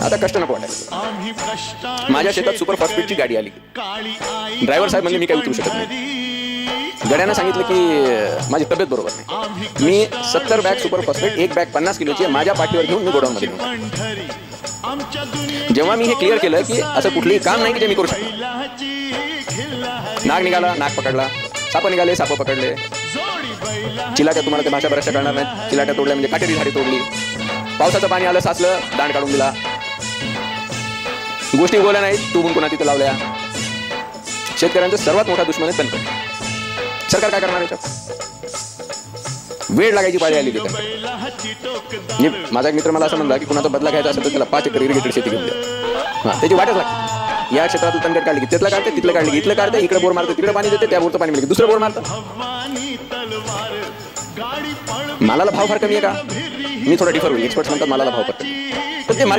आता कष्ट नको वाटायला. माझ्या शेतात सुपर फॉस्फेटची गाडी आली. ड्रायव्हर साहेब म्हणजे मी काही उतरू शकत नाही. गड्यानं सांगितलं की माझी तब्येत बरोबर नाही. मी 70 बॅग सुपर फॉस्फेट, एक बॅग 50 किलोची आहे, माझ्या पाठीवर घेऊन मी गोडाऊनमध्ये गेलो. जेव्हा मी हे क्लिअर केलं की असं कुठलंही काम नाही की जे मी करू शकतो. नाग निघाला, नाग पकडला. साप निघाले, साप पकडले. चिलाट्या, तुम्हाला ते भाषा बऱ्याचशा कळणार नाही. चिलाट्या तोडल्या म्हणजे काटेरी झाडे तोडली. पावसाचं पाणी आलं, साचलं, दांड काढून दिला. गोष्टी बोलल्या नाहीत, तू पुन्हा तिथं लावल्या. शेतकऱ्यांचा सर्वात मोठा दुश्मन आहे तणकट. सरकार काय करणार याच्यात? वेळ लागायची पाळी आली तिथे. माझा एक मित्र मला असं म्हणला की कुणाचा बदला घ्यायचा असेल तर त्याला 5 एकर इरिगेटेड शेती घेऊन द्या. त्याची वाटच लागते. या क्षेत्रातून तणकट काढली की तिथलं काढते, तिथलं काढली की इथलं काढते, इकडे बोर मारते, तिकडे पाणी देते, त्या बोरचं पाणी मिळते, दुसरं बोर मारतं. मालाला भाव फार कमी आहे का? मी थोडा डिफर होईल. एक्सपर्ट्स म्हणतात मालाला भाव फार कमी, पण ते मार्केट